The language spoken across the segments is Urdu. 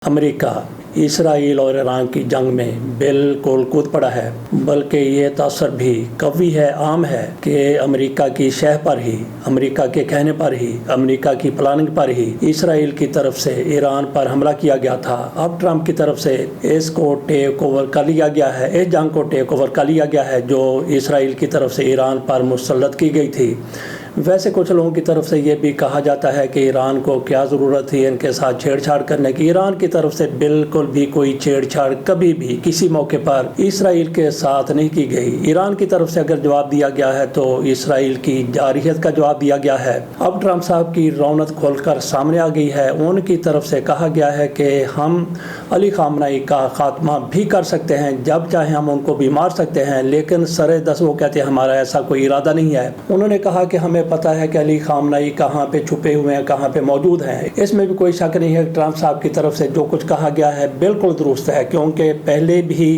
امریکہ اسرائیل اور ایران کی جنگ میں بالکل کود پڑا ہے، بلکہ یہ تاثر بھی قوی ہے، عام ہے کہ امریکہ کی شہ پر ہی، امریکہ کے کہنے پر ہی، امریکہ کی پلاننگ پر ہی اسرائیل کی طرف سے ایران پر حملہ کیا گیا تھا۔ اب ٹرمپ کی طرف سے اس کو ٹیک اوور کر لیا گیا ہے، اس جنگ کو ٹیک اوور کر لیا گیا ہے جو اسرائیل کی طرف سے ایران پر مسلط کی گئی تھی۔ ویسے کچھ لوگوں کی طرف سے یہ بھی کہا جاتا ہے کہ ایران کو کیا ضرورت تھی ان کے ساتھ چھیڑ چھاڑ کرنے کی۔ ایران کی طرف سے بالکل بھی کوئی چھیڑ چھاڑ کبھی بھی کسی موقع پر اسرائیل کے ساتھ نہیں کی گئی۔ ایران کی طرف سے اگر جواب دیا گیا ہے تو اسرائیل کی جارحیت کا جواب دیا گیا ہے۔ اب ٹرمپ صاحب کی رونق کھول کر سامنے آ گئی ہے۔ ان کی طرف سے کہا گیا ہے کہ ہم علی خامنہ ای کا خاتمہ بھی کر سکتے ہیں، جب چاہیں ہم ان کو بھی مار سکتے ہیں، لیکن سر دست وہ کہتے ہیں ہمارا ایسا کوئی ارادہ نہیں ہے۔ انہوں نے کہا کہ ہمیں پتہ ہے کہ علی خامنہ ای کہاں پہ چھپے ہوئے ہیں، کہاں پہ موجود ہیں۔ اس میں بھی کوئی شک نہیں ہے کہ ٹرمپ صاحب کی طرف سے جو کچھ کہا گیا ہے بالکل درست ہے، کیونکہ پہلے بھی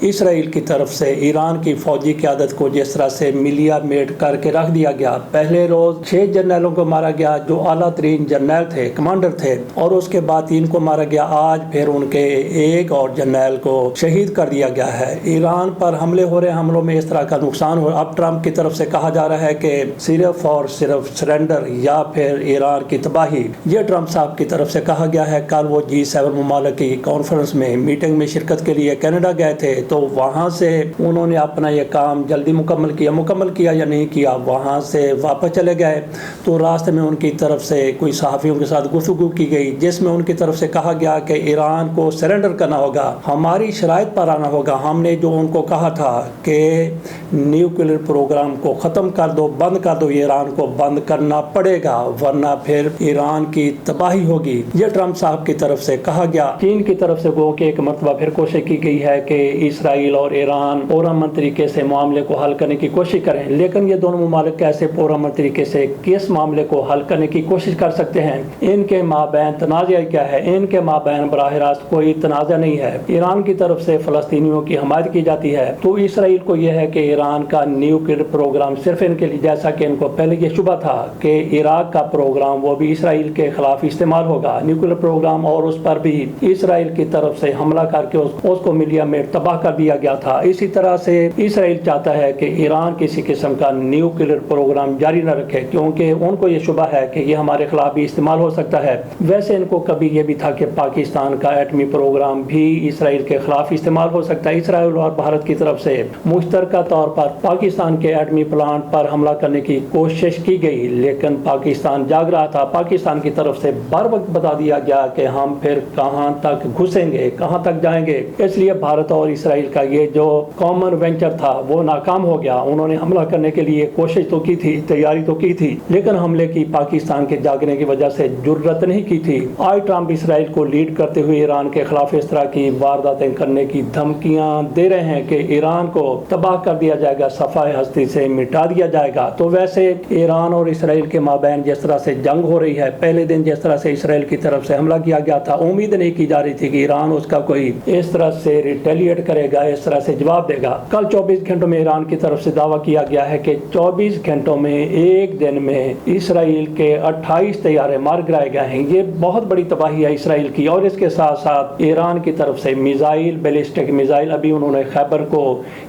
اسرائیل کی طرف سے ایران کی فوجی قیادت کو جس طرح سے ملیا میٹ کر کے رکھ دیا گیا، پہلے روز 6 جرنیلوں کو مارا گیا جو اعلیٰ ترین جرنیل تھے، کمانڈر تھے، اور اس کے بعد 3 کو مارا گیا۔ آج پھر ان کے ایک اور جرنیل کو شہید کر دیا گیا ہے۔ ایران پر حملے ہو رہے، حملوں میں اس طرح کا نقصان ہو۔ اب ٹرمپ کی طرف سے کہا جا رہا ہے کہ صرف اور صرف سرنڈر یا پھر ایران کی تباہی۔ یہ ٹرمپ صاحب کی طرف سے کہا گیا ہے۔ کل وہ G7 ممالک کی کانفرنس میں میٹنگ میں شرکت کے لیے کینیڈا گئے تھے، تو وہاں سے انہوں نے اپنا یہ کام جلدی مکمل کیا یا نہیں کیا، وہاں سے واپس چلے گئے تو راستے میں ان کی طرف سے کوئی صحافیوں کے ساتھ گفتگو کی گئی، جس میں ان کی طرف سے کہا گیا کہ ایران کو سرنڈر کرنا ہوگا، ہماری شرائط پر آنا ہوگا۔ ہم نے جو ان کو کہا تھا کہ نیوکلیئر پروگرام کو ختم کر دو، بند کر دو، ایران کو بند کرنا پڑے گا ورنہ پھر ایران کی تباہی ہوگی۔ یہ ٹرمپ صاحب کی طرف سے کہا گیا۔ چین کی طرف سے گو کہ ایک مرتبہ پھر کوشش کی گئی ہے کہ اسرائیل اور ایران پرامن طریقے سے معاملے کو حل کرنے کی کوشش کریں، لیکن یہ دونوں ممالک کیسے پرامن طریقے سے کس معاملے کو حل کرنے کی کوشش کر سکتے ہیں؟ ان کے مابین تنازع کیا ہے؟ ان کے مابین براہ راست کوئی تنازع نہیں ہے۔ ایران کی طرف سے فلسطینیوں کی حمایت کی جاتی ہے، تو اسرائیل کو یہ ہے کہ ایران کا نیوکلیئر پروگرام صرف ان کے لیے، جیسا کہ ان کو پہلے یہ شبہ تھا کہ عراق کا پروگرام وہ بھی اسرائیل کے خلاف استعمال ہوگا، نیوکلیئر پروگرام، اور اس پر بھی اسرائیل کی طرف سے حملہ کر کے اس کو ملیا میں تباہ کر دیا گیا تھا۔ اسی طرح سے اسرائیل چاہتا ہے کہ ایران کسی قسم کا نیوکلیئر پروگرام جاری نہ رکھے، کیونکہ ان کو یہ شبہ ہے کہ یہ ہمارے خلاف بھی استعمال ہو سکتا ہے۔ ویسے ان کو کبھی یہ بھی تھا کہ پاکستان کا ایٹمی پروگرام بھی اسرائیل کے خلاف استعمال ہو سکتا ہے۔ اسرائیل اور بھارت کی طرف سے مشترکہ طور پر پاکستان کے ایٹمی پلانٹ پر حملہ کرنے کی کوشش کی گئی، لیکن پاکستان جاگ رہا تھا۔ پاکستان کی طرف سے بر وقت بتا دیا گیا کہ ہم پھر کہاں تک گھسیں گے، کہاں تک جائیں گے۔ اس لیے بھارت اور اسرائیل کا یہ جو کامن وینچر تھا وہ ناکام ہو گیا۔ انہوں نے حملہ کرنے کے لیے کوشش تو کی تھی، تیاری تو کی تھی، لیکن حملے کی پاکستان کے جاگنے کی وجہ سے جرأت نہیں کی تھی۔ آج ٹرمپ اسرائیل کو لیڈ کرتے ہوئے ایران کے خلاف اس طرح کی وارداتیں کرنے کی دھمکیاں دے رہے ہیں کہ ایران کو تباہ کر دیا جائے گا، صفحہ ہستی سے مٹا دیا جائے گا۔ تو ویسے ایران اور اسرائیل کے مابین جس طرح سے جنگ ہو رہی ہے، پہلے دن جس طرح سے اسرائیل کی طرف سے حملہ کیا گیا تھا، امید نہیں کی جا رہی تھی کہ ایران اس کا کوئی اس طرح سے ریٹیلیٹ کرے گا، اس طرح سے جواب دے گا۔ کل 24 گھنٹوں میں ایران کی طرف سے دعویٰ کیا گیا ہے کہ 24 گھنٹوں میں ایک دن میں اسرائیل کے 28 طیارے مار گرائے گئے ہیں۔ یہ بہت بڑی تباہی ہے اسرائیل کی، اور اس کے ساتھ ساتھ ایران کی طرف سے میزائل، بیلسٹک میزائل، ابھی انہوں نے خیبر کو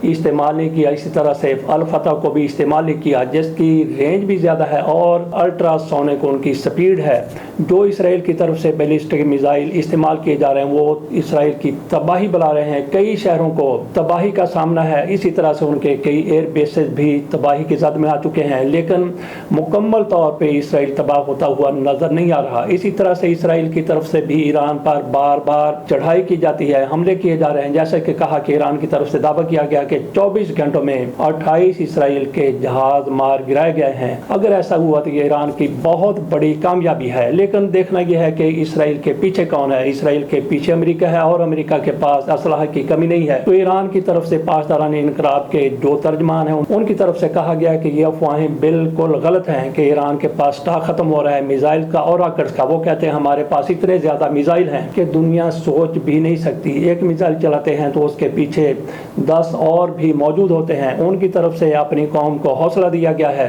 استعمال نہیں کیا، اسی طرح سے الفتح کو بھی استعمال نہیں کیا، جس کی رینج بھی زیادہ ہے اور الٹرا سونک ان کی سپیڈ ہے۔ جو اسرائیل کی طرف سے بیلسٹک میزائل استعمال کیے جا رہے ہیں وہ اسرائیل کی تباہی بلا رہے ہیں، کئی شہروں کو تباہی کا سامنا ہے۔ اسی طرح سے ان کے کئی ایئر بیسز بھی تباہی کی زد میں آ چکے ہیں، لیکن مکمل طور پہ اسرائیل تباہ ہوتا ہوا نظر نہیں آ رہا۔ اسی طرح سے اسرائیل کی طرف سے بھی ایران پر بار بار چڑھائی کی جاتی ہے، حملے کیے جا رہے ہیں، جیسے کہ کہا کہ ایران کی طرف سے دعویٰ کیا گیا کہ 24 گھنٹوں میں 28 اسرائیل کے جہاز مار گرائے گئے ہیں۔ اگر ایسا ہوا تو یہ ایران کی بہت بڑی کامیابی ہے، لیکن دیکھنا یہ ہے کہ اسرائیل کے پیچھے کون ہے۔ اسرائیل کے پیچھے امریکہ ہے، اور امریکہ کے پاس اسلحہ کی کمی نہیں ہے۔ تو ایران کی طرف سے پاسداران انقلاب کے جو ترجمان ہیں ان کی طرف سے کہا گیا کہ یہ افواہیں بالکل غلط ہیں کہ ایران کے پاس اسٹاک ختم ہو رہا ہے میزائل کا اور راکٹس کا۔ وہ کہتے ہیں ہمارے پاس اتنے زیادہ میزائل ہیں کہ دنیا سوچ بھی نہیں سکتی۔ ایک میزائل چلاتے ہیں تو اس کے پیچھے 10 اور بھی موجود ہوتے ہیں۔ ان کی طرف سے اپنی قوم کو حوصلہ دیا گیا ہے۔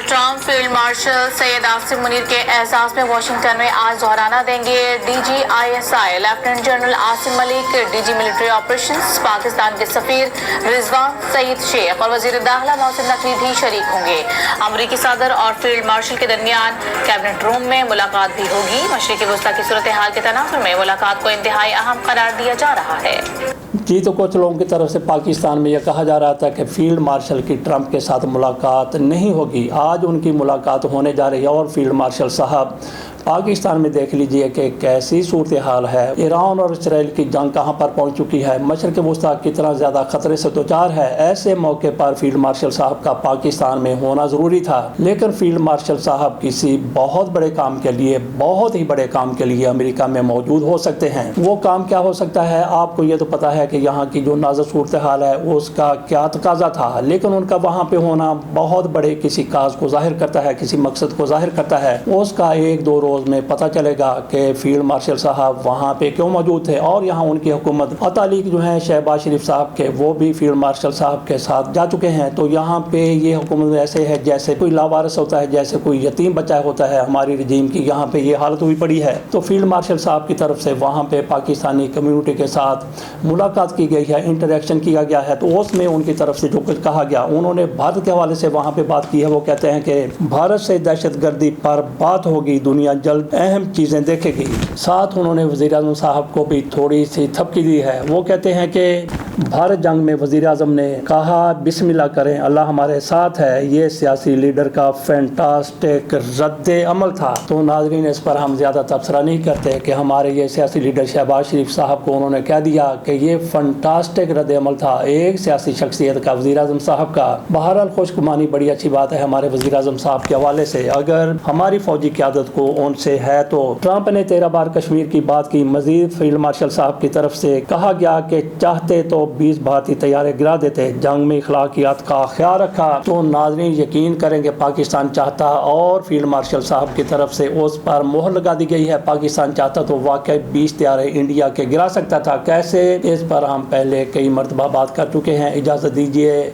Donald Trump field marshal Syed Asim Munir کے اعزاز میں واشنگٹن میں آج دہرانہ دیں گے۔ D G I S I lieutenant general Asim Malik, D G military operations Pakistan کے سفیر رضوان سعید شیخ اور وزیر داخلہ محسن نقوی بھی شریک ہوں گے۔ امریکی صدر اور فیلڈ مارشل کے درمیان کیبنٹ روم میں ملاقات بھی ہوگی۔ مشرقی وسطی کی صورتحال کے تناظر میں ملاقات کو انتہائی اہم قرار دیا جا رہا ہے۔ جی تو کچھ لوگوں کی طرف سے پاکستان میں یہ کہا جا رہا تھا کہ فیلڈ مارشل کی ٹرمپ کے ساتھ ملاقات نہیں ہوگی، آج ان کی ملاقات ہونے جا رہی ہے۔ اور فیلڈ مارشل صاحب پاکستان میں دیکھ لیجئے کہ کیسی صورتحال ہے، ایران اور اسرائیل کی جنگ کہاں پر پہنچ چکی ہے، مشرق وسطیٰ کتنا زیادہ خطرے سے دوچار ہے۔ ایسے موقع پر فیلڈ مارشل صاحب کا پاکستان میں ہونا ضروری تھا، لیکن فیلڈ مارشل صاحب کسی بہت بڑے کام کے لیے، بہت ہی بڑے کام کے لیے امریکہ میں موجود ہو سکتے ہیں۔ وہ کام کیا ہو سکتا ہے؟ آپ کو یہ تو پتا ہے کہ یہاں کی جو نازک صورتحال ہے اس کا کیا تقاضا تھا، لیکن ان کا وہاں پہ ہونا بہت بڑے کسی کاز کو ظاہر کرتا ہے، کسی مقصد کو ظاہر کرتا ہے۔ اس کا ایک دو روز میں پتہ چلے گا کہ فیلڈ مارشل صاحب وہاں پہ کیوں موجود تھے۔ اور یہاں ان کی حکومت تعلیق جو ہیں شہباز شریف صاحب کے، وہ بھی فیلڈ مارشل صاحب کے ساتھ جا چکے ہیں۔ تو یہاں پہ یہ حکومت ایسے ہے جیسے کوئی لاوارث ہوتا ہے، جیسے کوئی یتیم بچہ ہوتا ہے ہماری رجیم کی، یہاں پہ یہ حالت ہوئی پڑی ہے۔ تو فیلڈ مارشل صاحب کی طرف سے وہاں پہ پاکستانی کمیونٹی کے ساتھ ملاقات کی گئی ہے، انٹریکشن کیا گیا ہے۔ تو اس میں ان کی طرف سے جو کچھ کہا گیا، انہوں نے بھارت کے حوالے سے وہاں پہ بات کی ہے۔ وہ کہتے ہیں کہ بھارت سے دہشت گردی پر بات ہوگی، دنیا جلد اہم چیزیں دیکھے گی۔ ساتھ انہوں نے وزیر اعظم صاحب کو بھی تھوڑی سی تھپکی دی ہے۔ وہ کہتے ہیں کہ بھارت جنگ میں وزیر اعظم نے کہا بسم اللہ کریں، اللہ ہمارے ساتھ ہے، یہ سیاسی لیڈر کا فینٹاسٹک رد عمل تھا۔ تو ناظرین اس پر ہم زیادہ تبصرہ نہیں کرتے کہ ہمارے یہ سیاسی لیڈر شہباز شریف صاحب کو انہوں نے کہہ دیا کہ یہ فینٹاسٹک رد عمل تھا ایک سیاسی شخصیت کا، وزیر اعظم صاحب کا۔ بہرحال خوش گمانی بڑی اچھی بات ہے ہمارے وزیر اعظم صاحب کے حوالے سے۔ اگر ہماری فوجی قیادت کو ان سے ہے تو ٹرمپ نے 13 بار کشمیر کی بات کی۔ مزید فیلڈ مارشل صاحب کی طرف سے کہا گیا کہ چاہتے تو 20 بھارتی طیارے گرا دیتے، جنگ میں اخلاقیات کا خیال رکھا۔ تو ناظرین یقین کریں کہ پاکستان چاہتا، اور فیلڈ مارشل صاحب کی طرف سے اس پر مہر لگا دی گئی ہے، پاکستان چاہتا تو واقعی 20 طیارے انڈیا کے گرا سکتا تھا۔ کیسے؟ اس پر ہم پہلے کئی مرتبہ بات کر چکے ہیں۔ اجازت دیجیے۔